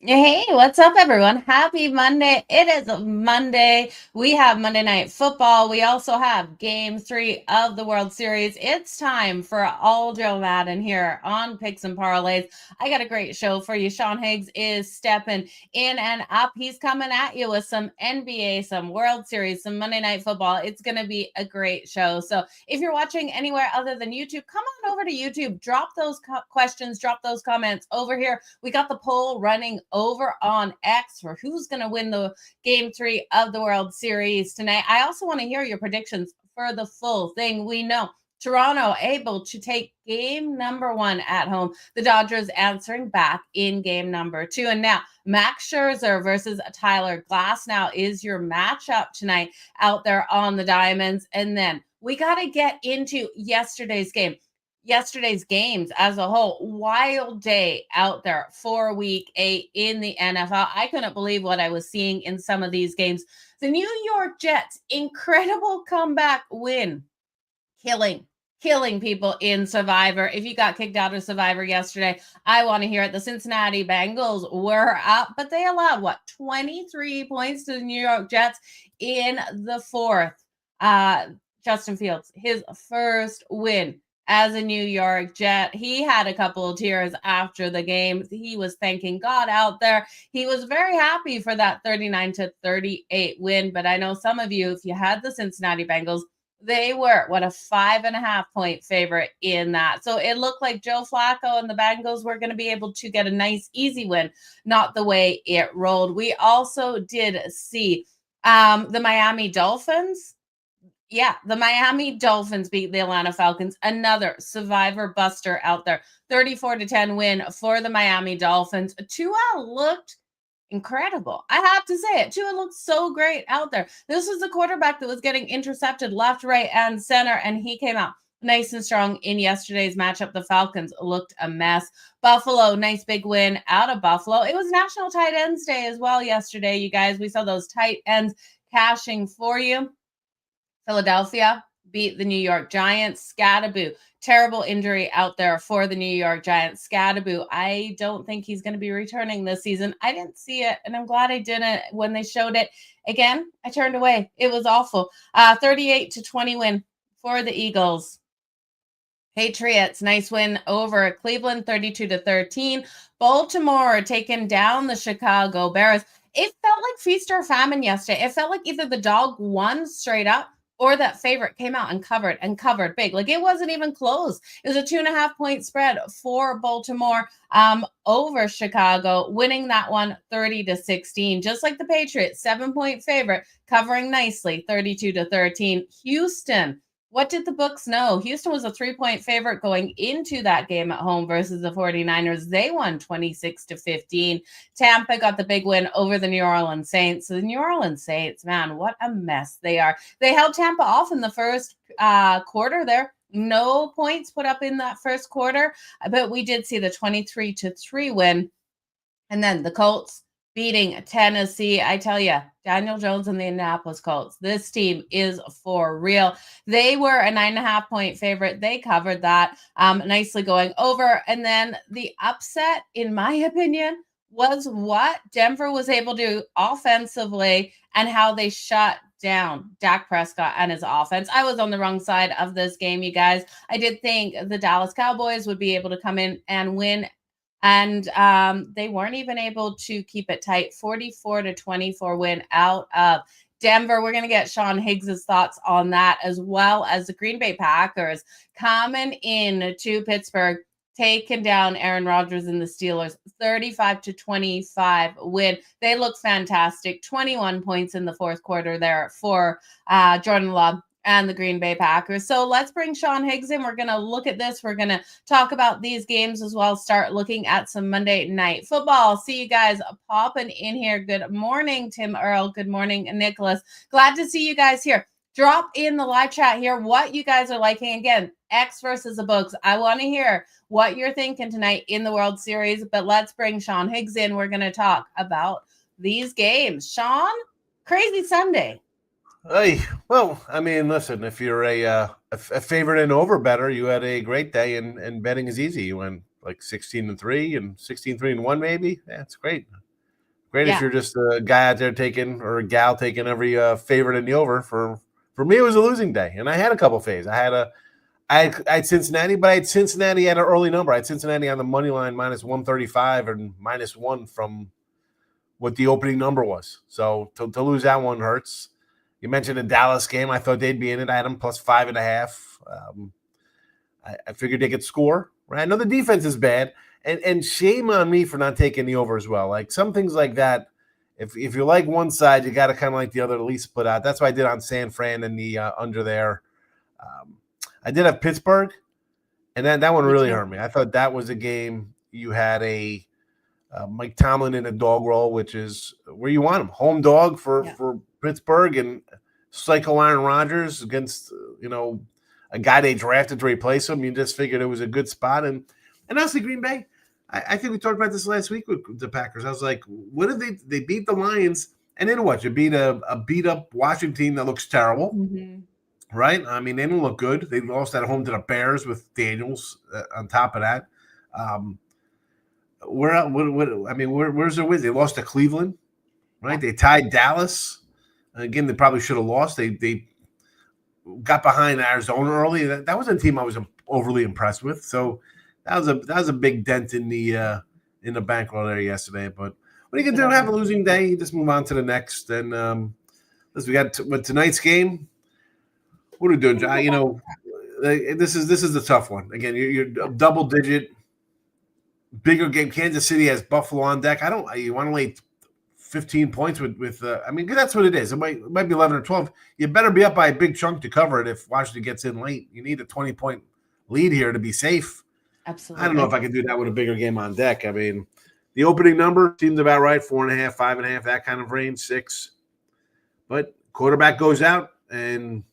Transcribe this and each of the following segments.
Hey, what's up, everyone? Happy Monday. It is Monday. We have Monday Night Football. We also have Game 3 of the World Series. It's time for All-Jo Madden here on Picks and Parlays. I got a great show for you. Sean Higgs is stepping in and up. He's coming at you with some NBA, some World Series, some Monday Night Football. It's going to be a great show. So if you're watching anywhere other than YouTube, come on over to YouTube. Drop those questions, drop those comments over here. We got the poll running over on X for who's going to win the Game 3 of the World Series tonight. I also want to hear your predictions for the full thing. We know Toronto able to take game number 1 at home. The Dodgers answering back in game number 2. And now Max Scherzer versus Tyler Glasnow is your matchup tonight out there on the Diamonds. And then we got to get into yesterday's games as a whole. Wild day out there for week 8 in the NFL. I couldn't believe what I was seeing in some of these games. The New York Jets, incredible comeback win, killing people in Survivor. If you got kicked out of Survivor yesterday, I want to hear it. The Cincinnati Bengals were up, but they allowed 23 points to the New York Jets in the fourth. Justin Fields, his first win as a New York Jet. He had a couple of tears after the game. He was thanking God out there. He was very happy for that 39-38 win. But I know some of you, if you had the Cincinnati Bengals, they were a 5.5 point favorite in that. So it looked like Joe Flacco and the Bengals were going to be able to get a nice, easy win, not the way it rolled. We also did see the Miami Dolphins. Yeah, the Miami Dolphins beat the Atlanta Falcons. Another survivor buster out there. 34-10 win for the Miami Dolphins. Tua looked incredible. I have to say it. Tua looked so great out there. This was the quarterback that was getting intercepted left, right, and center, and he came out nice and strong in yesterday's matchup. The Falcons looked a mess. Buffalo, nice big win out of Buffalo. It was National Tight Ends Day as well yesterday, you guys. We saw those tight ends cashing for you. Philadelphia beat the New York Giants. Scadaboo, terrible injury out there for the New York Giants. Scadaboo, I don't think he's going to be returning this season. I didn't see it, and I'm glad I didn't. When they showed it again, I turned away. It was awful. 38-20 win for the Eagles. Patriots, nice win over Cleveland, 32-13. Baltimore taking down the Chicago Bears. It felt like feast or famine yesterday. It felt like either the dog won straight up or that favorite came out and covered big. Like, it wasn't even close. It was a 2.5 point spread for Baltimore over Chicago, winning that one 30-16. Just like the Patriots, 7-point favorite, covering nicely, 32-13. Houston, what did the books know? Houston was a 3-point favorite going into that game at home versus the 49ers. They won 26-15. Tampa got the big win over the New Orleans Saints. So the New Orleans Saints, man, what a mess they are. They held Tampa off in the first quarter there. No points put up in that first quarter, but we did see the 23-3 win. And then the Colts beating Tennessee. I tell you, Daniel Jones and the Indianapolis Colts, this team is for real. They were a 9.5 point favorite. They covered that nicely going over. And then the upset, in my opinion, was what Denver was able to do offensively and how they shut down Dak Prescott and his offense. I was on the wrong side of this game, you guys. I did think the Dallas Cowboys would be able to come in and win, and they weren't even able to keep it tight. 44-24 win out of Denver. We're going to get Sean Higgs' thoughts on that, as well as the Green Bay Packers coming in to Pittsburgh, taking down Aaron Rodgers and the Steelers. 35-25 win. They look fantastic. 21 points in the fourth quarter there for Jordan Love and the Green Bay Packers. So let's bring Sean Higgs in. We're going to look at this. We're going to talk about these games as well. Start looking at some Monday Night Football. See you guys popping in here. Good morning, Tim Earl. Good morning, Nicholas. Glad to see you guys here. Drop in the live chat here what you guys are liking. Again, X versus the books. I want to hear what you're thinking tonight in the World Series, but let's bring Sean Higgs in. We're going to talk about these games. Sean, crazy Sunday. Hey, well, I mean, listen, if you're a favorite and over better, you had a great day, and betting is easy. You went like 16-3 and 16-3-1, maybe. Yeah, it's great. Great if Yeah. you're just a guy out there taking or a gal taking every favorite in the over. For me, it was a losing day, and I had a couple faves. I had Cincinnati, but I had Cincinnati at an early number. I had Cincinnati on the money line minus 135 and -1 from what the opening number was. So to lose that one hurts. You mentioned the Dallas game. I thought they'd be in it. I had them plus 5.5. I figured they could score. Right? I know the defense is bad, and shame on me for not taking the over as well. Like some things like that, if you like one side, you got to kind of like the other, at least put out. That's what I did on San Fran and the under there. I did have Pittsburgh, and that one really hurt me. I thought that was a game you had a Mike Tomlin in a dog roll, which is where you want him. Home dog for Pittsburgh, and psycho Aaron Rodgers against, a guy they drafted to replace him. You just figured it was a good spot. And honestly, Green Bay, I think we talked about this last week with the Packers. I was like, what if they beat the Lions, and then what? You beat a beat-up Washington team that looks terrible. Mm-hmm. Right? I mean, they don't look good. They lost at home to the Bears with Daniels on top of that. Where's their win? They lost to Cleveland, right? They tied Dallas. Again, they probably should have lost. They got behind Arizona early. That was a team I was overly impressed with. So that was a big dent in the bankroll there yesterday. But what are you gonna do? Have a losing day. You just move on to the next. And we got tonight's game. What are we doing, John? This is the tough one. Again, you're double digit, bigger game. Kansas City has Buffalo on deck. You want to lay 15 points with that's what it is. It might be 11 or 12. You better be up by a big chunk to cover it if Washington gets in late. You need a 20-point lead here to be safe. Absolutely. I don't know if I can do that with a bigger game on deck. I mean, the opening number seems about right, 4.5, 5.5, that kind of range, 6. But quarterback goes out, and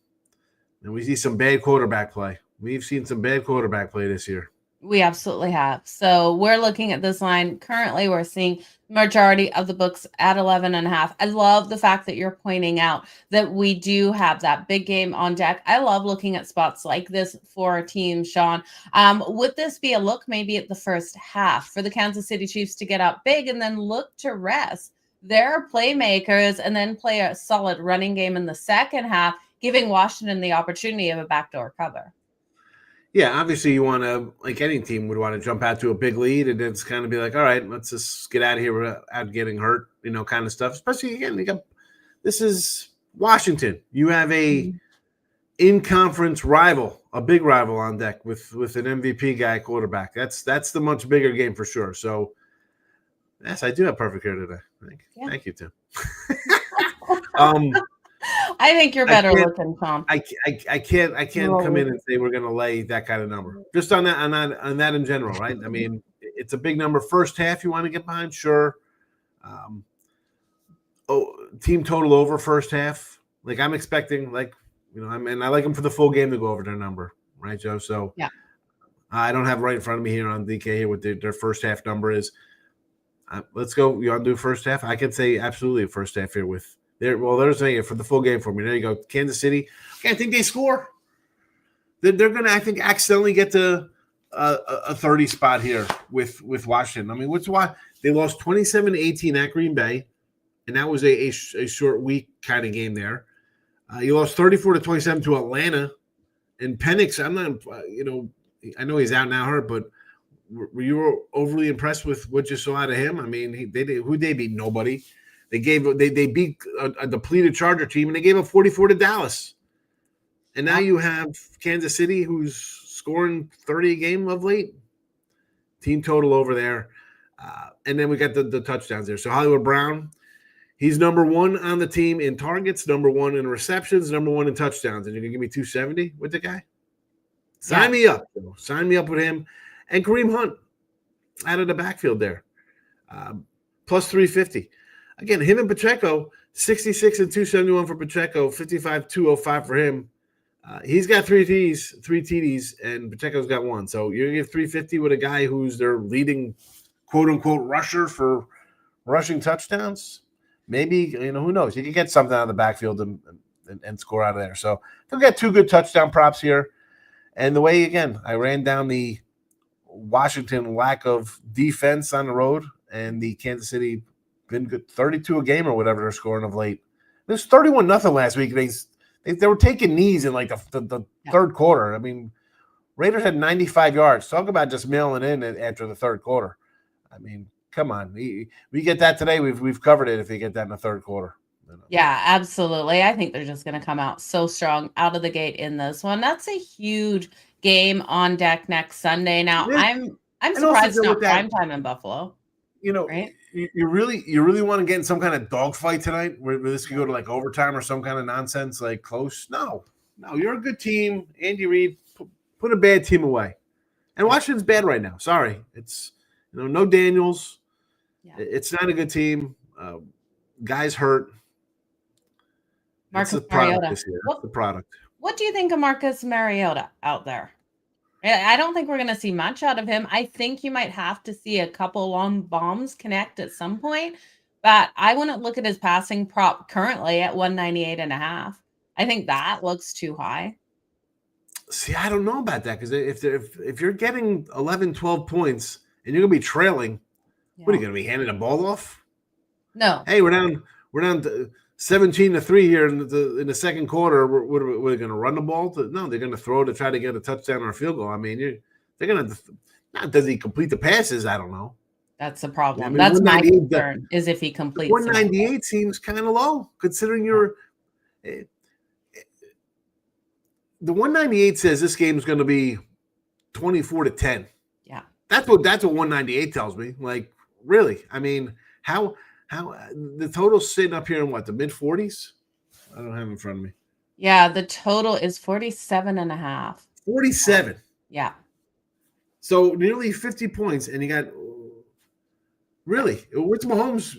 we see some bad quarterback play. We've seen some bad quarterback play this year. We absolutely have. So we're looking at this line. Currently, we're seeing majority of the books at 11.5. I love the fact that you're pointing out that we do have that big game on deck. I love looking at spots like this for a team, Sean. Would this be a look maybe at the first half for the Kansas City Chiefs to get up big and then look to rest their playmakers and then play a solid running game in the second half, giving Washington the opportunity of a backdoor cover? Yeah, obviously you want to, like any team would want to jump out to a big lead and then kind of be like, all right, let's just get out of here without getting hurt, kind of stuff. Especially, again, this is Washington. You have a in-conference rival, a big rival on deck with an MVP guy quarterback. That's the much bigger game for sure. So, yes, I do have perfect here today. Thank you, Tim. I think you're better looking, Tom. I can't come in and say we're going to lay that kind of number. Just on that in general, right? I mean, it's a big number. First half, you want to get behind, sure. Team total over first half. Like I'm expecting, and I like them for the full game to go over their number, right, Joe? So yeah, I don't have right in front of me here on DK here what their first half number is. Let's go. You want to do first half? I could say absolutely a first half here with. There's for the full game for me. There you go. Kansas City. Okay, I think they score. They're going to, I think, accidentally get to a 30 spot here with Washington. I mean, what's why they lost 27-18 at Green Bay, and that was a short week kind of game there. You lost 34-27 to Atlanta, and Penix. I'm not, I know he's out now hurt, but were you overly impressed with what you saw out of him? I mean, who'd they beat? Nobody. They beat a depleted Charger team, and they gave up 44 to Dallas. And now you have Kansas City, who's scoring 30 a game of late. Team total over there. And then we got the touchdowns there. So Hollywood Brown, he's number 1 on the team in targets, number 1 in receptions, number 1 in touchdowns. And you're going to give me 270 with the guy? Sign me up. Sign me up with him. And Kareem Hunt out of the backfield there. Plus 350. Again, him and Pacheco, 66 and 271 for Pacheco, 55, 205 for him. He's got 3 TDs, and Pacheco's got 1. So you're going to give 350 with a guy who's their leading quote-unquote rusher for rushing touchdowns? Maybe, who knows? You can get something out of the backfield and score out of there. So they'll get 2 good touchdown props here. And the way, again, I ran down the Washington lack of defense on the road and the Kansas City been good, 32 a game or whatever they're scoring of late. It was 31-0 last week. They were taking knees in like the third quarter. I mean, Raiders had 95 yards. Talk about just mailing in after the third quarter. I mean, come on. We get that today. We've covered it if you get that in the third quarter. Yeah, absolutely. I think they're just going to come out so strong out of the gate in this one. That's a huge game on deck next Sunday. Now, I'm surprised it's not prime time in Buffalo. Right? You really want to get in some kind of dogfight tonight where this could go to like overtime or some kind of nonsense like close? No, you're a good team. Andy Reid put a bad team away, and Washington's bad right now. Sorry, it's no Daniels. Yeah. It's not a good team. Guys hurt. Marcus Mariota. This year. That's the product. What do you think of Marcus Mariota out there? I don't think we're going to see much out of him. I think you might have to see a couple long bombs connect at some point, but I wouldn't look at his passing prop currently at 198.5. I think that looks too high. See, I don't know about that because if you're getting 11, 12 points and you're going to be trailing, what are you going to be handing the ball off? No. Hey, we're down 17-3 here in the second quarter. We're going to run the ball. No, they're going to throw to try to get a touchdown or a field goal. I mean, they're going to not. Does he complete the passes? I don't know. That's the problem. I mean, that's my concern is if he completes. 198 seems kind of low considering you're. The 198 says this game is going to be 24-10. Yeah, that's what 198 tells me. Like, really? I mean, how the total's sitting up here in what, the mid 40s? I don't have it in front of me. Yeah, the total is 47.5. 47. Yeah. So nearly 50 points, and you got really what's Mahomes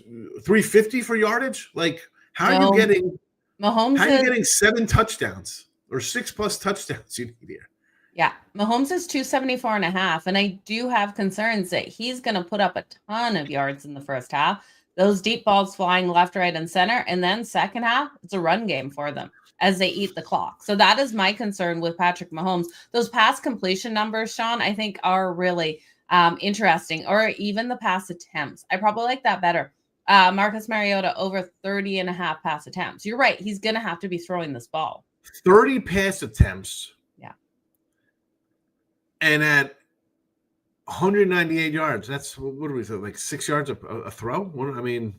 350 for yardage? Like, how are you getting Mahomes? How are you getting 7 touchdowns or 6+ touchdowns you need here? Yeah, Mahomes is 274.5, and I do have concerns that he's going to put up a ton of yards in the first half. Those deep balls flying left, right, and center. And then second half, it's a run game for them as they eat the clock. So that is my concern with Patrick Mahomes. Those pass completion numbers, Sean, I think are really interesting. Or even the pass attempts. I probably like that better. Marcus Mariota over 30.5 pass attempts. You're right. He's going to have to be throwing this ball. 30 pass attempts. Yeah. And at 198 yards. That's what do we say? Like 6 yards a throw? What, I mean,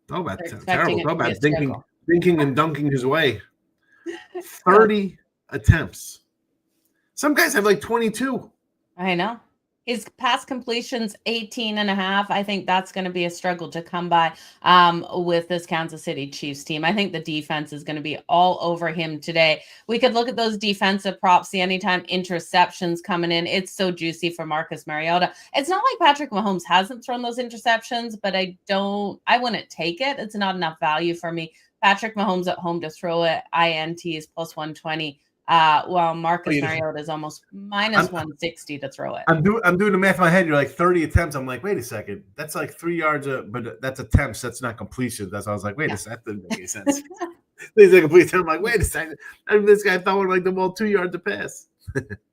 talk about terrible. Talk about thinking and dunking his way. 30 attempts. Some guys have like 22. I know. His pass completions 18.5. I think that's going to be a struggle to come by with this Kansas City Chiefs team. I think the defense is going to be all over him today. We could look at those defensive props, the anytime interceptions coming in. It's so juicy for Marcus Mariota. It's not like Patrick Mahomes hasn't thrown those interceptions, but I wouldn't take it. It's not enough value for me. Patrick Mahomes at home to throw it. INT is plus 120. While Marcus Mariota is almost minus 160 to throw it. I'm doing the math in my head. You're like 30 attempts. I'm like, wait a second. That's like 3 yards, but that's attempts. That's not completion. That's why I was like, wait a second. That didn't make any sense. These are complete attempt. I'm like, wait a second. I mean, this guy throwing like the ball 2 yards to pass.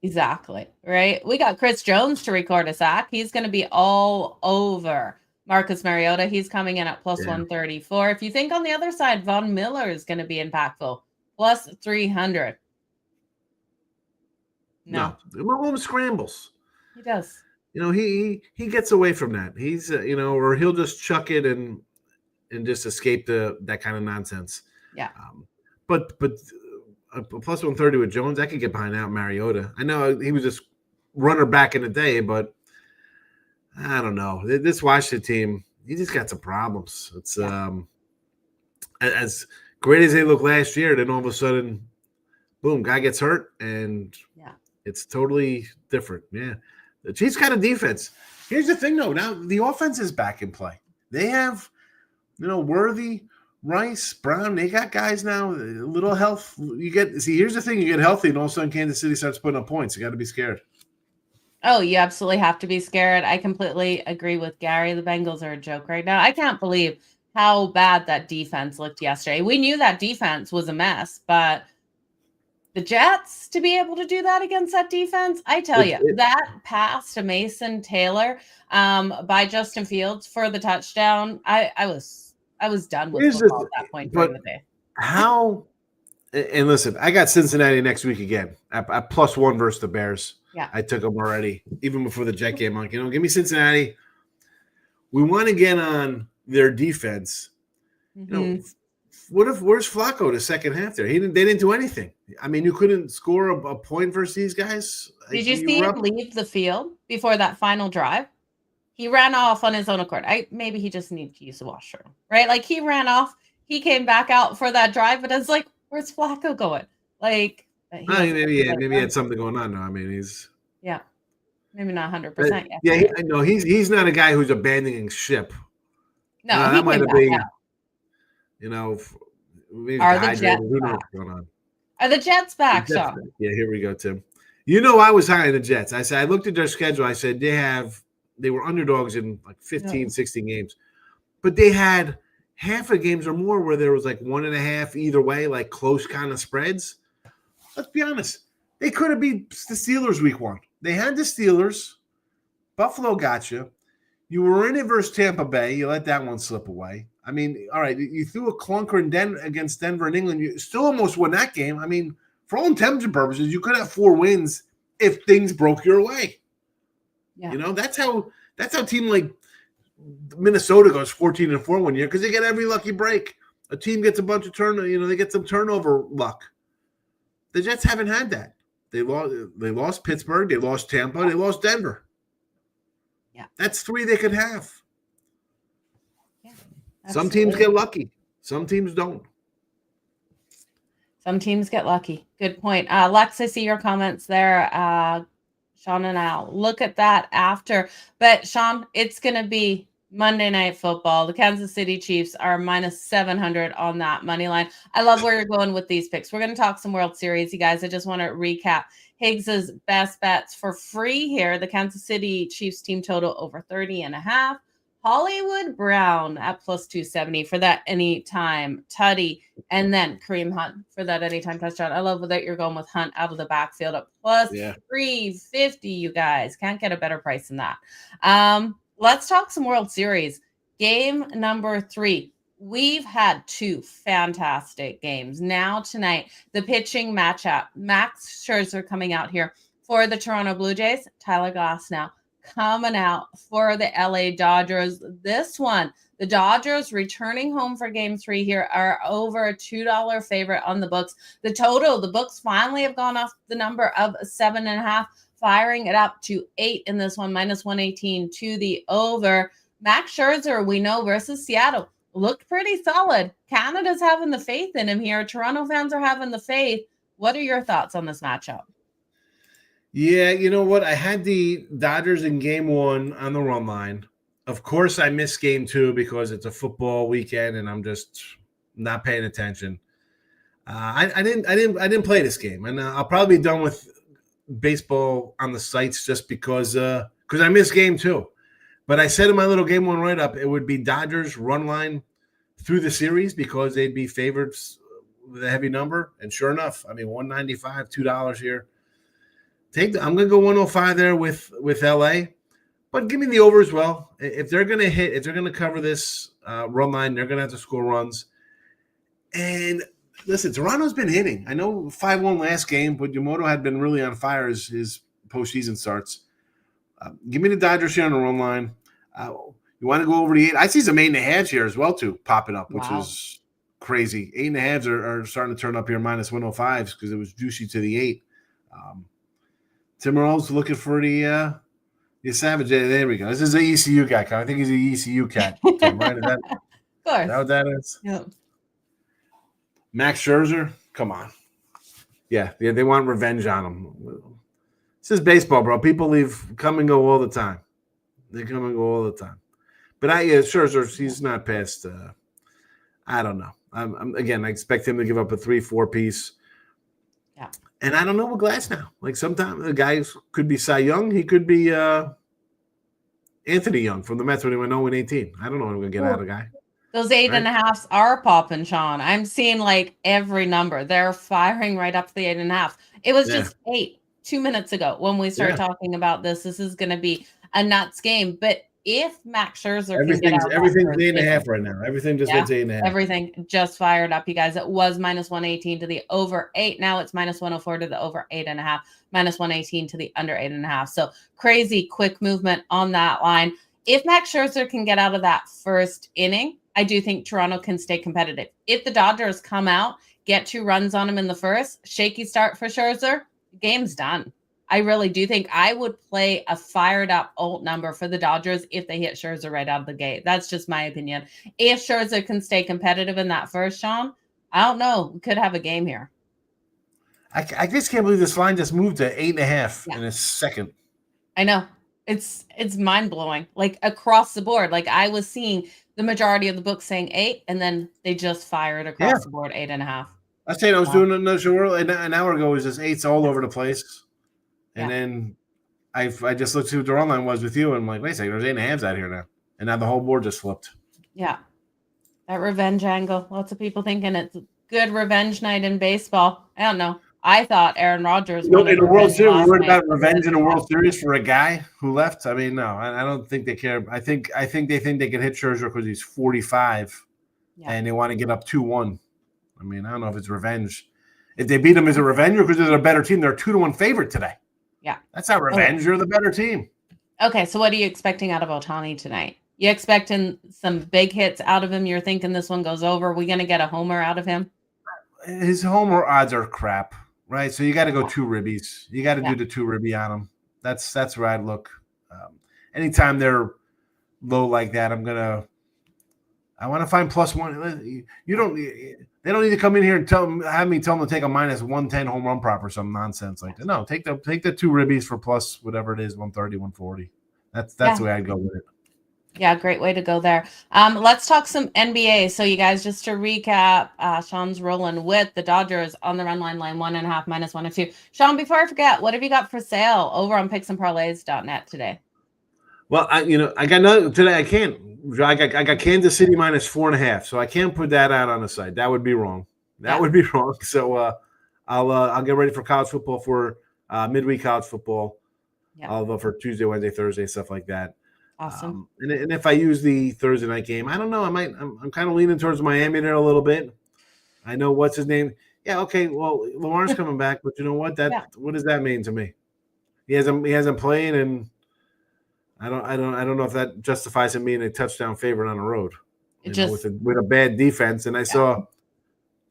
Exactly. Right. We got Chris Jones to record a sack. He's going to be all over Marcus Mariota. He's coming in at plus 134. If you think on the other side, Von Miller is going to be impactful, plus 300. No, Mahomes scrambles. He does. He gets away from that. He's or he'll just chuck it and just escape that kind of nonsense. Yeah. But a plus 130 with Jones, I could get behind out Mariota. I know he was just runner back in the day, but I don't know. This Washington team, he just got some problems. It's as great as they looked last year, then all of a sudden, boom, guy gets hurt and it's totally different. Yeah. The Chiefs got a defense. Here's the thing, though. Now the offense is back in play. They have, Worthy, Rice, Brown. They got guys now. A little health. Here's the thing. You get healthy, and all of a sudden Kansas City starts putting up points. You got to be scared. Oh, you absolutely have to be scared. I completely agree with Gary. The Bengals are a joke right now. I can't believe how bad that defense looked yesterday. We knew that defense was a mess, but the Jets to be able to do that against that defense. I tell you, that pass to Mason Taylor by Justin Fields for the touchdown, I was done with football at that point during the day. How? And listen, I got Cincinnati next week again at +1 versus the Bears. Yeah, I took them already, even before the Jet game. Like, give me Cincinnati. We want to get on their defense. Mm-hmm. Where's Flacco the second half there? They didn't do anything. I mean, you couldn't score a point versus these guys. Did you see him leave the field before that final drive? He ran off on his own accord. Maybe he just needed to use the washroom, right? Like, he ran off. He came back out for that drive, but it's like, where's Flacco going? Like, maybe he had something going on. No, I mean, maybe not 100% yet. Yeah, I know he's not a guy who's abandoning ship. No, that might have been. Maybe are the Jets back? Are the Jets back, Sean? Yeah, here we go, Tim. I was high on the Jets. I looked at their schedule. I said they were underdogs in like 15, 16 games, but they had half of games or more where there was like 1.5 either way, like close kind of spreads. Let's be honest. They could have beat the Steelers week 1. They had the Steelers. Buffalo got you. You were in it versus Tampa Bay. You let that one slip away. I mean, all right, you threw a clunker against Denver and England. You still almost won that game. I mean, for all intents and purposes, you could have 4 wins if things broke your way. Yeah. That's how a team like Minnesota goes 14-4 one year, because they get every lucky break. A team gets a bunch of they get some turnover luck. The Jets haven't had that. They lost Pittsburgh, they lost Tampa, they lost Denver. Yeah. That's 3 they could have. Yeah. Some teams get lucky. Some teams don't. Some teams get lucky. Good point. Lex, I see your comments there. Sean and Al, look at that after. But Sean, it's going to be Monday Night Football. The Kansas City Chiefs are -700 on that money line. I love where you're going with these picks. We're going to talk some World Series, you guys. I just want to recap Higgs's best bets for free here. The Kansas City Chiefs team total over 30.5. Hollywood Brown at +270 for that anytime tutty. And then Kareem Hunt for that anytime touchdown. I love that you're going with Hunt out of the backfield at +350, you guys. Can't get a better price than that. Let's talk some World Series. Game number 3. We've had 2 fantastic games. Now tonight, the pitching matchup. Max Scherzer coming out here for the Toronto Blue Jays. Tyler Glasnow coming out for the LA Dodgers. This one, the Dodgers returning home for game 3 here are over a $2 favorite on the books. The total, the books finally have gone off the number of 7.5, firing it up to 8 in this one, -118 to the over. Max Scherzer, we know, versus Seattle, looked pretty solid. Canada's having the faith in him here. Toronto fans are having the faith. What are your thoughts on this matchup? Yeah, you know what? I had the Dodgers in game 1 on the run line. Of course, I missed game 2 because it's a football weekend and I'm just not paying attention. I didn't play this game, and I'll probably be done with baseball on the sites just because I missed game 2. But I said in my little game 1 write-up, it would be Dodgers run line through the series because they'd be favorites with a heavy number. And sure enough, I mean, $1.95, $2 here. I'm going to go 105 there with LA, but give me the over as well. If they're going to cover this run line, they're going to have to score runs. And listen, Toronto's been hitting. I know 5-1 last game, but Yamamoto had been really on fire as his postseason starts. Give me the Dodgers here on the run line. You want to go over the 8? I see some 8.5 here as well too popping up, which is crazy. 8.5s are starting to turn up here -105s because it was juicy to the 8. Tim Earl's looking for the Savage. There we go. This is an ECU guy. I think he's an ECU cat. Tim, right? Is that what that is? Yep. Max Scherzer, come on. Yeah, they want revenge on him. This is baseball, bro. People come and go all the time. They come and go all the time. But Scherzer, he's not past. I don't know. I expect him to give up a 3-4 piece. Yeah. And I don't know with Glasnow. Like sometimes the guy could be Cy Young. He could be Anthony Young from the Mets when he went 0-18. I don't know what we're going to get out of the guy. Those 8 right? and a halves are popping, Sean. I'm seeing like every number. They're firing right up to the 8 and a half. It was Yeah. just 8 2 minutes ago when we started Yeah. talking about this. This is going to be a nuts game. But if Max Scherzer can get Everything's out of that everything's first 8.5 inning, right now. Everything just yeah, hits 8.5. everything just fired up, you guys. It was minus 118 to the over 8. Now it's minus 104 to the over 8.5, minus 118 to the under 8.5. So crazy quick movement on that line. If Max Scherzer can get out of that first inning, I do think Toronto can stay competitive. If the Dodgers come out, get 2 runs on him in the first, shaky start for Scherzer, game's done. I really do think I would play a fired up alt number for the Dodgers if they hit Scherzer right out of the gate. That's just my opinion. If Scherzer can stay competitive in that first, Sean, I don't know. We could have a game here. I just can't believe this line just moved to 8.5 Yeah. in a second. I know. It's mind blowing. Like across the board. Like I was seeing the majority of the books saying 8, and then they just fired across the board 8.5. I was saying I was doing another show an hour ago. It was just 8s all over the place, and Yeah. then I just looked to what the run line was with you, and I'm like, wait a second, there's 8.5s out here now, and now the whole board just flipped. Yeah. That revenge angle. Lots of people thinking it's a good revenge night in baseball. I don't know. I thought Aaron Rodgers wanted in the World revenge Series, last we're worried night. about revenge in the World Series for a guy who left. I mean, no, I don't think they care. I think they think they can hit Scherzer because he's 45, and they want to get up 2-1. I mean, I don't know if it's revenge. If they beat them, is it revenge or because they're a better team? They're a 2-1 favorite today. Yeah. That's not revenge. You're the better team. Okay, so what are you expecting out of Ohtani tonight? You expecting some big hits out of him? You're thinking this one goes over? We going to get a homer out of him? His homer odds are crap, right? So you got to go 2 ribbies. You got to do the 2 ribby on them. That's where I'd look. Anytime they're low like that, I want to find +1. They don't need to come in here and have me tell them to take a minus 110 home run prop or some nonsense like that. No, take the 2 ribbies for plus whatever it is, 130, 140. That's the way I'd go with it. Yeah, great way to go there. Let's talk some NBA. So you guys, just to recap, Sean's rolling with the Dodgers on the run line 1.5 minus 102. Sean, before I forget, what have you got for sale over on picksandparlays.net today? Well, I got nothing today. I can't. I got Kansas City minus 4.5, so I can't put that out on the site. That would be wrong. Would be wrong. So I'll get ready for college football for midweek college football. Yeah. I'll vote for Tuesday, Wednesday, Thursday, stuff like that. Awesome. And if I use the Thursday night game, I don't know. I'm kind of leaning towards Miami there a little bit. I know what's his name. Yeah, okay. Well, Lamar's coming back, but you know what? What does that mean to me? He hasn't played, and I don't know if that justifies him being a touchdown favorite on the road. With a bad defense, and I saw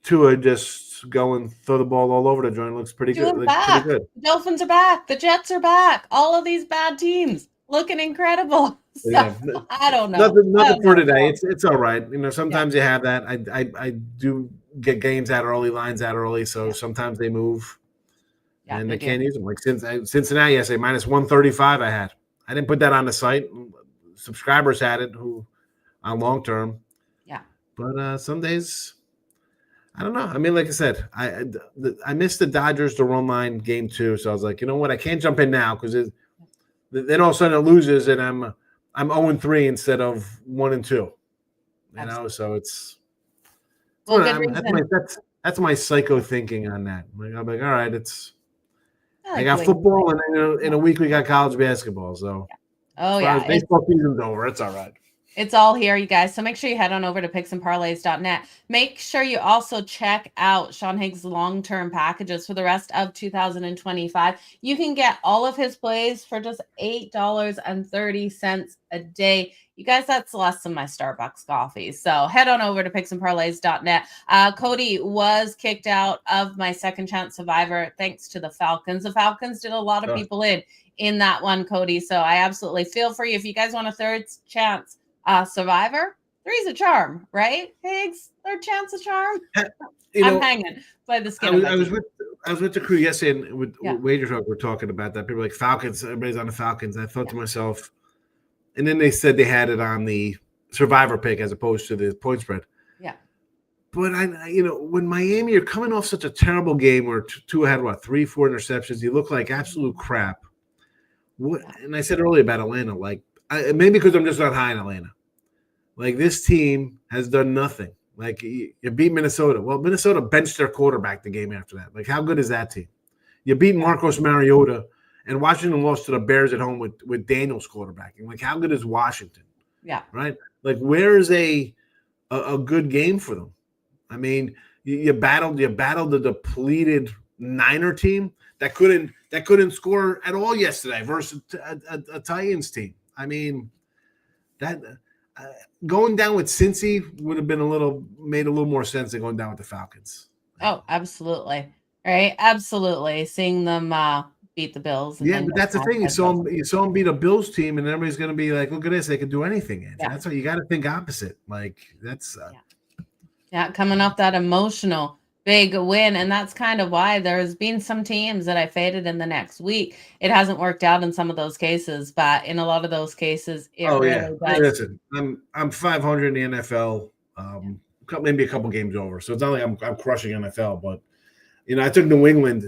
Tua just go and throw the ball all over the joint. Looks pretty good. Pretty good. The Dolphins are back. The Jets are back. All of these bad teams looking incredible. So, yeah. I don't know. Nothing for today. It's all right. Sometimes you have that. I do get games out early, lines out early, so sometimes they move, and they can't use them. Like Cincinnati yesterday, minus 135. I didn't put that on the site. Subscribers had it who on long term. Yeah. But some days, I don't know. I mean, like I said, I missed the Dodgers to run line game 2, so I was like, you know what? I can't jump in now because then all of a sudden it loses, and I'm 0-3 instead of 1-2. You know, so it's good reason. That's my psycho thinking on that. Like, I'm like, all right, I got like football, and then in a week we got college basketball. So, baseball season's over. It's all right. It's all here, you guys. So make sure you head on over to picksandparlays.net. Make sure you also check out Sean Higgs' long-term packages for the rest of 2025. You can get all of his plays for just $8.30 a day. You guys, that's less than my Starbucks coffee. So head on over to picksandparlays.net. Cody was kicked out of my second chance survivor thanks to the Falcons. The Falcons did a lot of people in that one, Cody. So I absolutely feel for you. If you guys want a third chance survivor, 3's a charm, right? Higgs, third chance a charm. I'm hanging by the skin. I was with the crew yesterday, and with Wager Talk, we're talking about that. People were like Falcons, everybody's on the Falcons. I thought to myself, and then they said they had it on the survivor pick as opposed to the point spread. Yeah. But when Miami, you're coming off such a terrible game where Tua had 3-4 interceptions. You look like absolute crap. And I said earlier about Atlanta, maybe because I'm just not high in Atlanta. Like, this team has done nothing. Like, you beat Minnesota. Well, Minnesota benched their quarterback the game after that. Like, how good is that team? You beat Marcus Mariota, and Washington lost to the Bears at home with Daniels quarterbacking. Like, how good is Washington? Yeah. Right? Like, where is a good game for them? I mean, you battled the depleted Niner team that couldn't score at all yesterday versus a Titans team. I mean, that going down with Cincy would have made a little more sense than going down with the Falcons. Oh, absolutely. Right? Absolutely. Seeing them beat the Bills. Yeah, but that's the thing. You saw them beat a Bills team, and everybody's going to be like, "Look at this! They can do anything." Andrew. Yeah. That's why you got to think opposite. Like, that's coming off that emotional big win, and that's kind of why there's been some teams that I faded in the next week. It hasn't worked out in some of those cases, but in a lot of those cases, it really does. Hey, listen, I'm 500 in the NFL, maybe a couple games over, so it's not like I'm crushing NFL, but I took New England.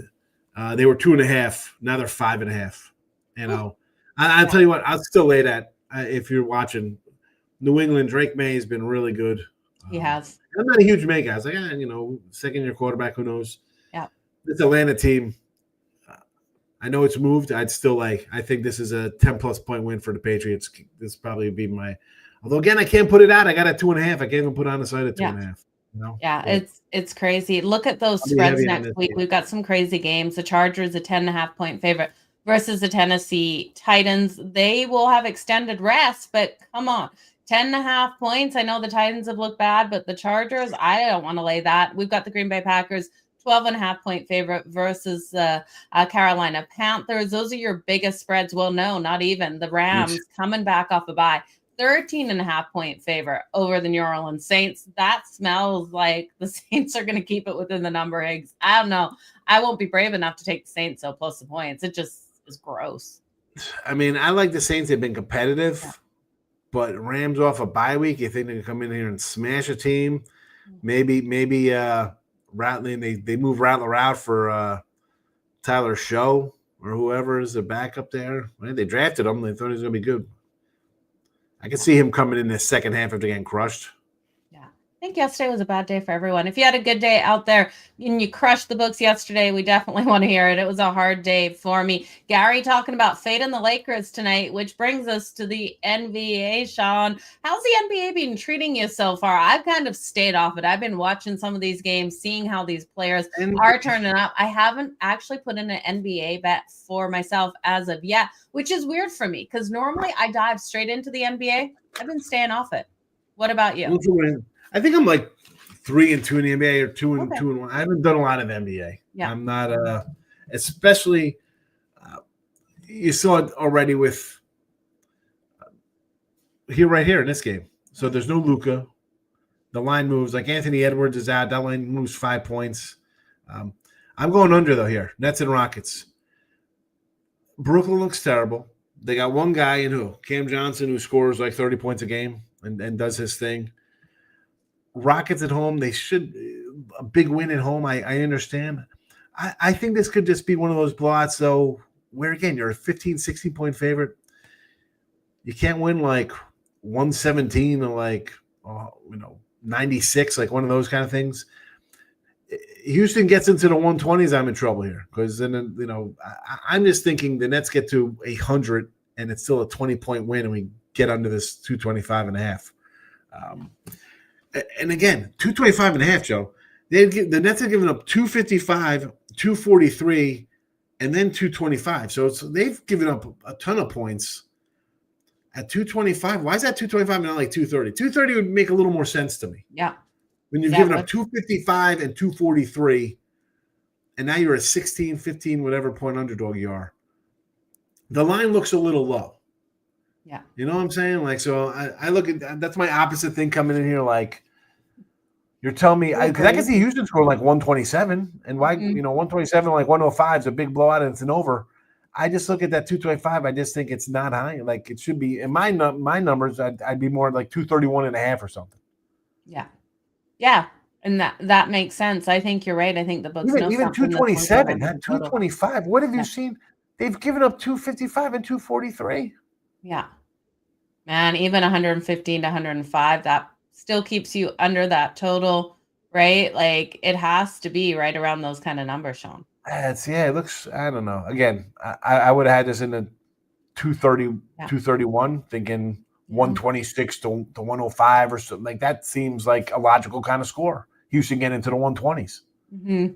They were 2.5. Now they're 5.5. I'll tell you what, I'll still lay that if you're watching. New England, Drake May has been really good. He has. I'm not a huge May guy. I was like, second-year quarterback, who knows? Yeah. This Atlanta team, I know it's moved. I think this is a 10-plus point win for the Patriots. This probably would be my – although, again, I can't put it out. I got a 2.5. I can't even put on the side of 2.5. Yeah, it's crazy. Look at those spreads next week. We've got some crazy games. The Chargers, a 10.5-point favorite versus the Tennessee Titans. They will have extended rest, but come on. 10.5 points. I know the Titans have looked bad, but the Chargers, I don't want to lay that. We've got the Green Bay Packers, 12.5-point favorite versus the Carolina Panthers. Those are your biggest spreads. Well, no, not even. The Rams coming back off a bye, 13.5-point favorite over the New Orleans Saints. That smells like the Saints are going to keep it within the number, Higgs. I don't know. I won't be brave enough to take the Saints, so plus the points. It just is gross. I mean, I like the Saints. They've been competitive. Yeah. But Rams off a bye week, you think they can come in here and smash a team? Maybe Rattling. They move Rattler out for Tyler Show or whoever is the backup there. Well, they drafted him. They thought he was going to be good. I can see him coming in the second half after getting crushed. I think yesterday was a bad day for everyone. If you had a good day out there and you crushed the books yesterday, we definitely want to hear it. It was a hard day for me. Gary talking about fading the Lakers tonight, which brings us to the NBA. Sean, how's the NBA been treating you so far? I've kind of stayed off it. I've been watching some of these games, seeing how these players are turning up. I haven't actually put in an NBA bet for myself as of yet, which is weird for me because normally I dive straight into the NBA. I've been staying off it. What about you? I think I'm like 3-2 in the NBA or 2-1. I haven't done a lot of NBA. Yeah. I'm not especially you saw it already with right here in this game. So there's no Luka. The line moves like Anthony Edwards is out. That line moves 5 points. I'm going under though here. Nets and Rockets. Brooklyn looks terrible. They got one guy in Cam Johnson, who scores like 30 points a game and does his thing. Rockets at home, they should a big win at home. I understand. I think this could just be one of those blowouts, though, where again you're a 15, 16-point favorite. You can't win like 117 or like 96, like one of those kind of things. Houston gets into the 120s, I'm in trouble here because then I'm just thinking the Nets get to 100 and it's still a 20-point win and we get under this 225.5. And again, 225.5, Joe. The Nets have given up 255, 243, and then 225. So they've given up a ton of points at 225. Why is that 225 and not like 230? 230 would make a little more sense to me. Yeah. When you're giving up 255 and 243, and now you're a 16, 15, whatever point underdog you are. The line looks a little low. Yeah. You know what I'm saying? Like, so I look at that's my opposite thing coming in here. Like, you're telling me, because I can see Houston score like 127, and why, 127, like 105 is a big blowout and it's an over. I just look at that 225. I just think it's not high. Like, it should be in my numbers. I'd be more like 231.5 or something. Yeah. Yeah. And that makes sense. I think you're right. I think the books even 227, 225. What have you seen? They've given up 255 and 243. Yeah. And even 115 to 105, that still keeps you under that total, right? Like it has to be right around those kind of numbers, Sean. It looks, I don't know. Again, I would have had this in the 230, 231, thinking 126 to 105 or something. Like that seems like a logical kind of score. Houston get into the 120s. Mm-hmm.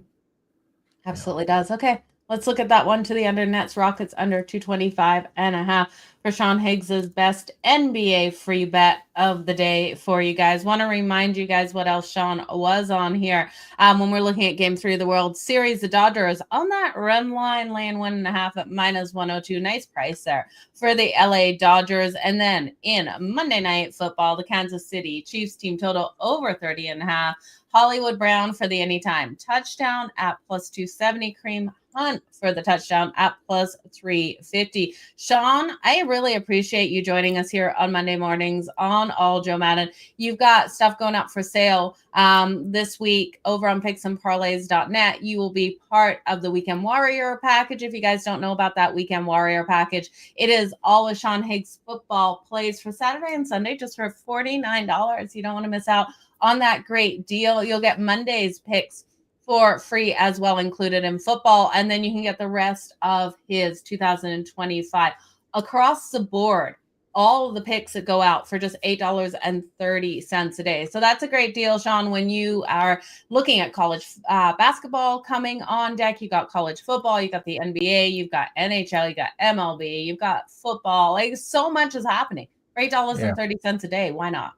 Absolutely does. Okay. Let's look at that one to the under. Nets Rockets under 225.5 for Sean Higgs's best NBA free bet of the day for you guys. Want to remind you guys what else Sean was on here. When we're looking at game 3 of the World Series, the Dodgers on that run line, laying 1.5 at -102. Nice price there for the LA Dodgers. And then in Monday Night Football, the Kansas City Chiefs team total over 30.5. Hollywood Brown for the anytime touchdown at +270. Kareem Hunt for the touchdown at +350. Sean, I really appreciate you joining us here on Monday mornings on All-Jo Madden. You've got stuff going up for sale this week over on picksandparlays.net. You will be part of the Weekend Warrior package. If you guys don't know about that Weekend Warrior package, it is all of Sean Higgs football plays for Saturday and Sunday just for $49. You don't want to miss out on that great deal. You'll get Monday's picks for free as well, included in football. And then you can get the rest of his 2025 across the board. All of the picks that go out for just $8.30 a day. So that's a great deal, Sean, when you are looking at college basketball coming on deck. You got college football, you got the NBA, you've got NHL, you got MLB, you've got football. Like so much is happening. For $8.30 a day. Why not?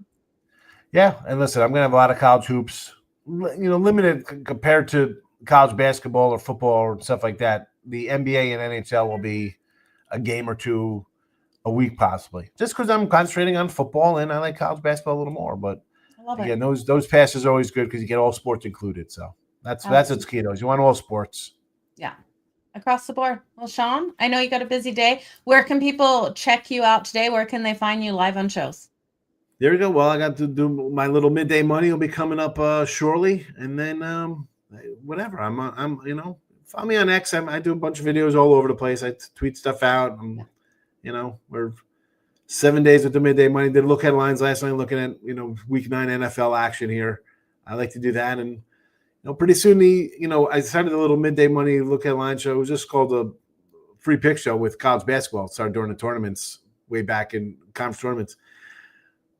Yeah, and listen, I'm going to have a lot of college hoops, limited compared to college basketball or football or stuff like that. The NBA and NHL will be a game or two a week possibly, just because I'm concentrating on football and I like college basketball a little more. But again, those passes are always good because you get all sports included. So that's what's key, though. You want all sports. Yeah. Across the board. Well, Sean, I know you got a busy day. Where can people check you out today? Where can they find you live on shows? There we go. Well, I got to do my little midday money. Will be coming up shortly, and then whatever. I'm follow me on X. I do a bunch of videos all over the place. I tweet stuff out. We're 7 days with the midday money. Did look headlines last night, looking at week 9 NFL action here. I like to do that, and pretty soon I started a little midday money look headline show. It was just called a free pick show with college basketball. It started during the tournaments way back in conference tournaments.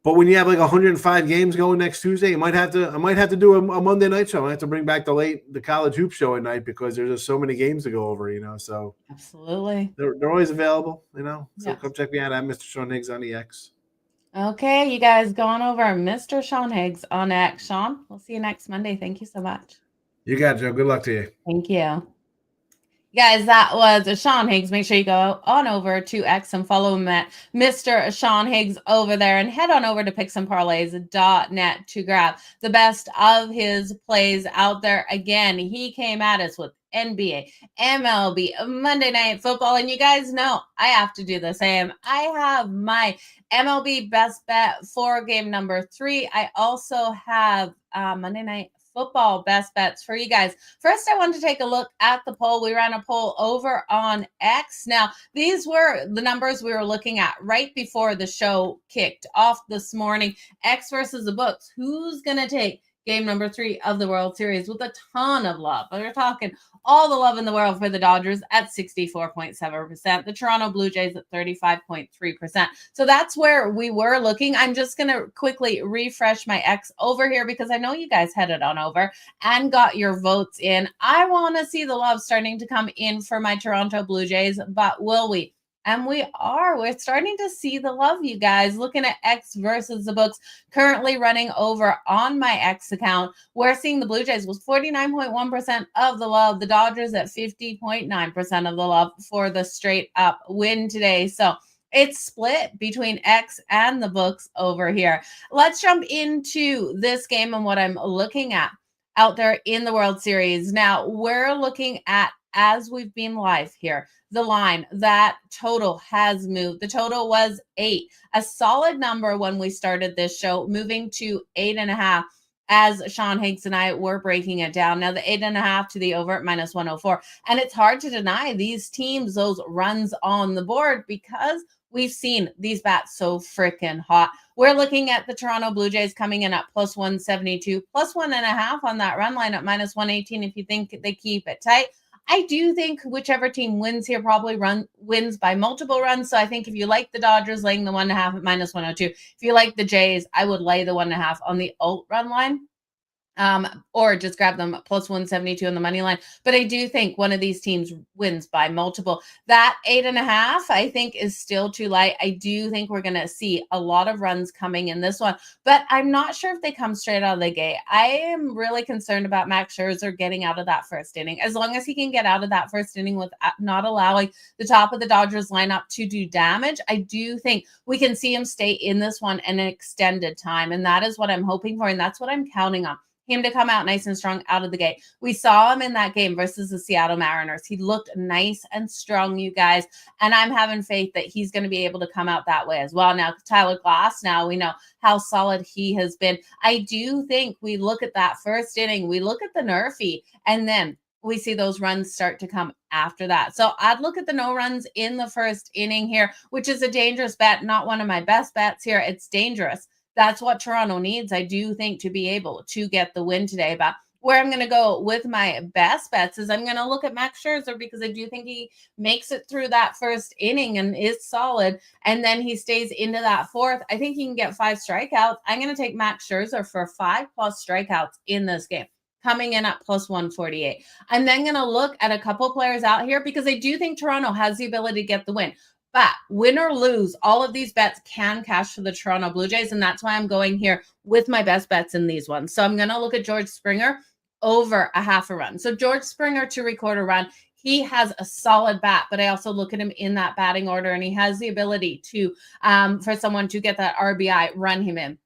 But when you have like 105 games going next Tuesday, I might have to do a Monday night show. I have to bring back the college hoop show at night because there's just so many games to go over, So absolutely, they're always available, So come check me out at Mr. Sean Higgs on the X. Okay, you guys go on over Mr. Sean Higgs on X. Sean, we'll see you next Monday. Thank you so much. You got it, Joe. Good luck to you. Thank you. Guys, that was Sean Higgs. Make sure you go on over to X and follow him at Mr. Sean Higgs over there, and head on over to picksandparlays.net to grab the best of his plays out there. Again, he came at us with NBA, MLB, Monday Night Football, and you guys know I have to do the same. I have my MLB best bet for game number 3. I also have Monday Night Football best bets for you guys. First, I want to take a look at the poll. We ran a poll over on X. Now, these were the numbers we were looking at right before the show kicked off this morning. X versus the books. Who's going to take game number 3 of the World Series with a ton of love? We're talking all the love in the world for the Dodgers at 64.7%, the Toronto Blue Jays at 35.3%. So that's where we were looking. I'm just going to quickly refresh my X over here because I know you guys headed on over and got your votes in. I want to see the love starting to come in for my Toronto Blue Jays, but will we? And we are. We're starting to see the love, you guys. Looking at X versus the books, currently running over on my X account. We're seeing the Blue Jays was 49.1% of the love. The Dodgers at 50.9% of the love for the straight up win today. So it's split between X and the books over here. Let's jump into this game and what I'm looking at out there in the World Series. Now, we're looking at, as we've been live here, the line, that total has moved. The total was 8, a solid number when we started this show, moving to 8.5 as Sean Higgs and I were breaking it down. Now the 8.5 to the over at -104. And it's hard to deny these teams, those runs on the board, because We've seen these bats so freaking hot. We're looking at the Toronto Blue Jays coming in at plus 172, plus 1.5 on that run line at minus 118 if you think they keep it tight. I do think whichever team wins here probably wins by multiple runs. So I think if you like the Dodgers laying the 1.5 at minus 102, if you like the Jays, I would lay the 1.5 on the alt run line. Or just grab them plus 172 on the money line. But I do think one of these teams wins by multiple. That 8.5, I think, is still too light. I do think we're going to see a lot of runs coming in this one, but I'm not sure if they come straight out of the gate. I am really concerned about Max Scherzer getting out of that first inning. As long as he can get out of that first inning with not allowing the top of the Dodgers lineup to do damage, I do think we can see him stay in this one an extended time. And that is what I'm hoping for. And that's what I'm counting on. Him to come out nice and strong out of the gate. We saw him in that game versus the Seattle Mariners. He looked nice and strong, you guys, and I'm having faith that he's going to be able to come out that way as well. Now, Tyler Glass, now we know how solid he has been. I do think we look at that first inning, we look at the Nerfy, and then we see those runs start to come after that. So I'd look at the no runs in the first inning here, which is a dangerous bet, not one of my best bets here. It's dangerous. That's what Toronto needs, I do think, to be able to get the win today. But where I'm going to go with my best bets is I'm going to look at Max Scherzer because I do think he makes it through that first inning and is solid. And then he stays into that fourth. I think he can get 5 strikeouts. I'm going to take Max Scherzer for 5+ strikeouts in this game, coming in at plus 148. I'm then going to look at a couple players out here because I do think Toronto has the ability to get the win. But win or lose, all of these bets can cash for the Toronto Blue Jays, and that's why I'm going here with my best bets in these ones. So I'm going to look at George Springer over a half a run. So George Springer to record a run. He has a solid bat, but I also look at him in that batting order, and he has the ability to, for someone to get that RBI, run him in.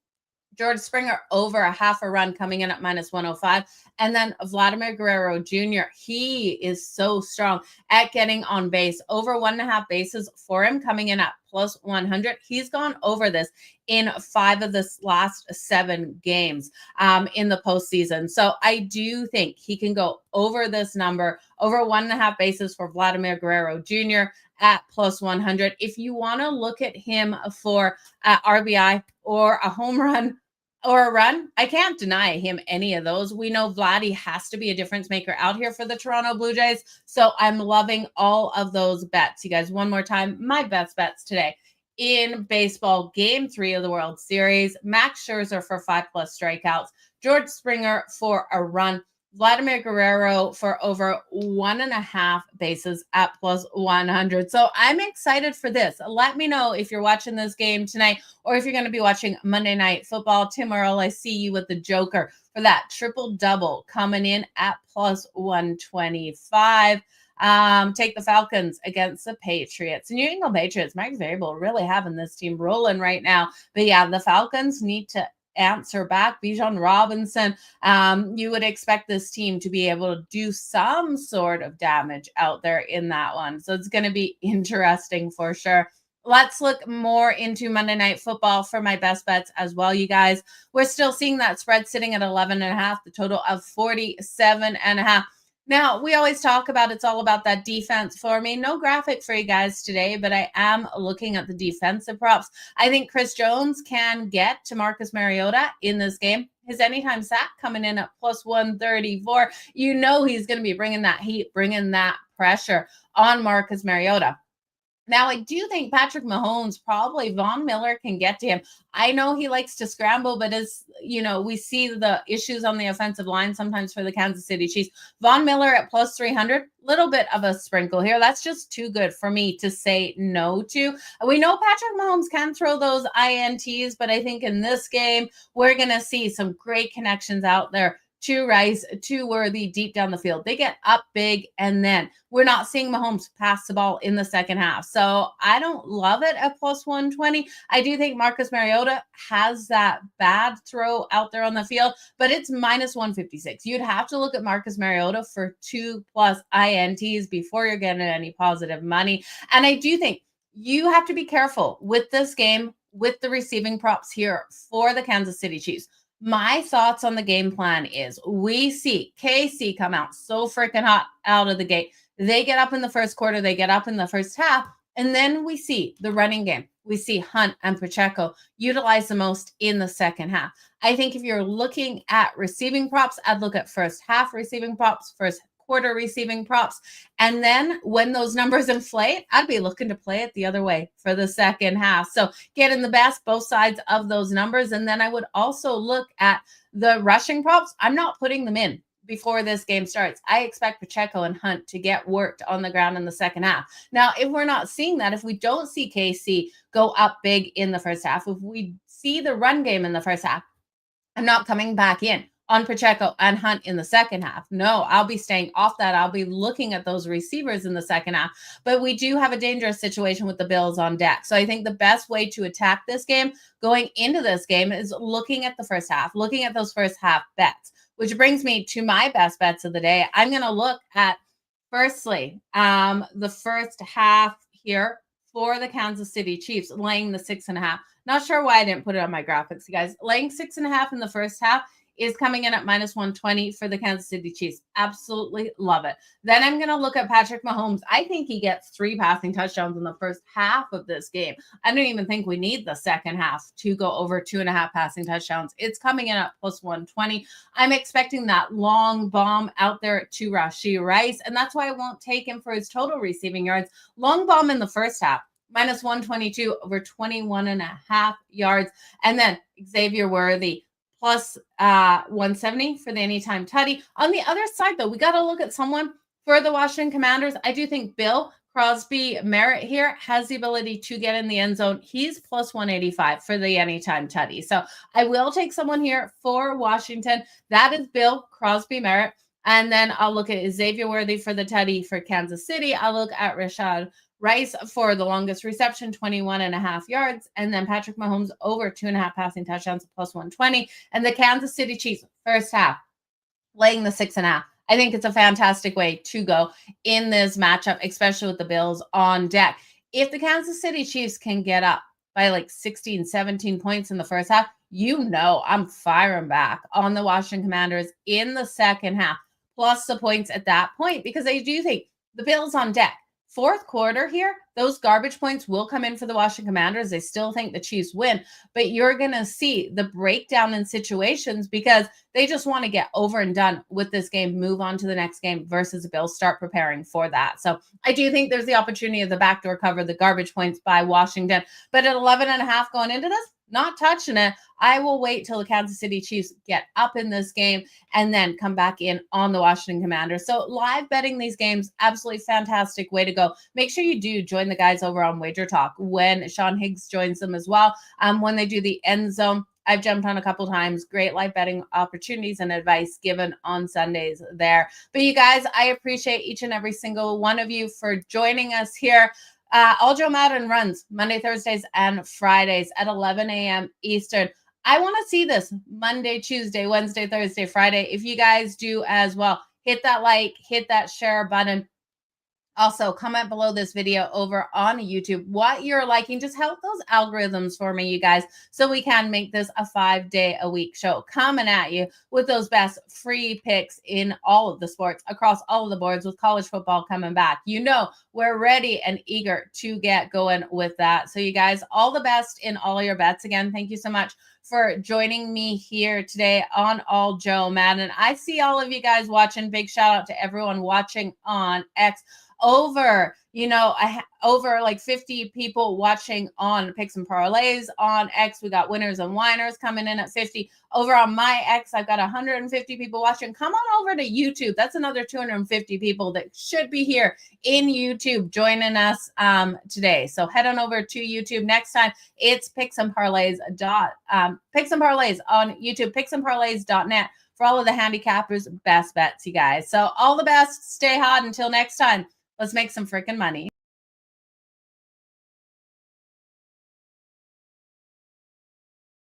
George Springer over a half a run coming in at minus 105. And then Vladimir Guerrero Jr., he is so strong at getting on base. Over 1.5 bases for him coming in at plus 100. He's gone over this in 5 of the last 7 games in the postseason. So I do think he can go over this number, over 1.5 bases for Vladimir Guerrero Jr. at plus 100. If you want to look at him for RBI or a home run or a run, I can't deny him any of those. We know Vladdy has to be a difference maker out here for the Toronto Blue Jays. So I'm loving all of those bets. You guys, one more time, my best bets today. In baseball, game 3 of the World Series, Max Scherzer for 5+ strikeouts, George Springer for a run, Vladimir Guerrero for over 1.5 bases at plus 100. So I'm excited for this. Let me know if you're watching this game tonight or if you're going to be watching Monday Night Football. Tim Earl, I see you with the Joker for that triple-double coming in at plus 125. Take the Falcons against the Patriots. The New England Patriots, Mike Vrabel really having this team rolling right now. But yeah, the Falcons need to answer back. Bijan Robinson, you would expect this team to be able to do some sort of damage out there in that one. So it's going to be interesting for sure. Let's look more into Monday Night Football for my best bets as well, you guys. We're still seeing that spread sitting at 11.5, the total of 47.5. Now, we always talk about it's all about that defense for me. No graphic for you guys today, but I am looking at the defensive props. I think Chris Jones can get to Marcus Mariota in this game. His anytime sack coming in at plus 134. You know he's going to be bringing that heat, bringing that pressure on Marcus Mariota. Now, I do think Patrick Mahomes, probably Von Miller can get to him. I know he likes to scramble, but as you know, we see the issues on the offensive line sometimes for the Kansas City Chiefs. Von Miller at plus 300, little bit of a sprinkle here. That's just too good for me to say no to. We know Patrick Mahomes can throw those INTs, but I think in this game, we're going to see some great connections out there to Rice, to Worthy deep down the field. They get up big, and then we're not seeing Mahomes pass the ball in the second half. So I don't love it at plus 120. I do think Marcus Mariota has that bad throw out there on the field, but it's minus 156. You'd have to look at Marcus Mariota for 2+ INTs before you're getting any positive money. And I do think you have to be careful with this game, with the receiving props here for the Kansas City Chiefs. My thoughts on the game plan is we see KC come out so freaking hot out of the gate. They get up in the first quarter. They get up in the first half. And then we see the running game. We see Hunt and Pacheco utilize the most in the second half. I think if you're looking at receiving props, I'd look at first half receiving props, first quarter receiving props. And then when those numbers inflate, I'd be looking to play it the other way for the second half. So getting the best, both sides of those numbers. And then I would also look at the rushing props. I'm not putting them in before this game starts. I expect Pacheco and Hunt to get worked on the ground in the second half. Now, if we're not seeing that, if we don't see KC go up big in the first half, if we see the run game in the first half, I'm not coming back in on Pacheco and Hunt in the second half. No, I'll be staying off that. I'll be looking at those receivers in the second half. But we do have a dangerous situation with the Bills on deck. So I think the best way to attack this game going into this game is looking at the first half, looking at those first half bets, which brings me to my best bets of the day. I'm going to look at, firstly, the first half here for the Kansas City Chiefs, laying the 6.5. Not sure why I didn't put it on my graphics, you guys. Laying 6.5 in the first half is coming in at -120 for the Kansas City Chiefs. Absolutely love it. Then I'm going to look at Patrick Mahomes. I think he gets 3 passing touchdowns in the first half of this game. I don't even think we need the second half to go over 2.5 passing touchdowns. It's coming in at +120. I'm expecting that long bomb out there to Rashee Rice, and that's why I won't take him for his total receiving yards. Long bomb in the first half, -122 over 21.5 yards. And then Xavier Worthy, plus 170 for the anytime tutty. On the other side, though, we got to look at someone for the Washington Commanders. I do think Bill Crosby Merritt here has the ability to get in the end zone. He's plus 185 for the anytime tutty. So I will take someone here for Washington. That is Bill Crosby Merritt. And then I'll look at Xavier Worthy for the tutty for Kansas City. I'll look at Rashad Rice for the longest reception, 21.5 yards. And then Patrick Mahomes over 2.5 passing touchdowns, plus 120. And the Kansas City Chiefs, first half, laying the 6.5. I think it's a fantastic way to go in this matchup, especially with the Bills on deck. If the Kansas City Chiefs can get up by like 16, 17 points in the first half, I'm firing back on the Washington Commanders in the second half, plus the points at that point, because I do think the Bills on deck. Fourth quarter here, those garbage points will come in for the Washington Commanders. They still think the Chiefs win, but you're going to see the breakdown in situations because they just want to get over and done with this game, move on to the next game versus the Bills start preparing for that. So I do think there's the opportunity of the backdoor cover, the garbage points by Washington, but at 11.5 going into this, not touching it. I will wait till the Kansas City Chiefs get up in this game and then come back in on the Washington Commanders. So live betting these games, absolutely fantastic way to go. Make sure you do join the guys over on Wager Talk when Sean Higgs joins them as well. When they do the end zone, I've jumped on a couple times. Great live betting opportunities and advice given on Sundays there. But you guys, I appreciate each and every single one of you for joining us here. All-Jo Madden runs Monday, Thursdays, and Fridays at 11 a.m. Eastern. I want to see this Monday, Tuesday, Wednesday, Thursday, Friday. If you guys do as well, hit that like, hit that share button. Also, comment below this video over on YouTube what you're liking. Just help those algorithms for me, you guys, so we can make this a 5-day-a-week show coming at you with those best free picks in all of the sports across all of the boards with college football coming back. We're ready and eager to get going with that. So you guys, all the best in all your bets. Again, thank you so much for joining me here today on All-Jo Madden. I see all of you guys watching. Big shout out to everyone watching on X. Over like 50 people watching on Picks and Parlays on X. We got winners and whiners coming in at 50. Over on my X, I've got 150 people watching. Come on over to YouTube. That's another 250 people that should be here in YouTube joining us today. So head on over to YouTube. Next time, it's Picks and Parlays Picks and Parlays on YouTube, picksandparlays.net for all of the handicappers' best bets, you guys. So all the best. Stay hot. Until next time. Let's make some freaking money.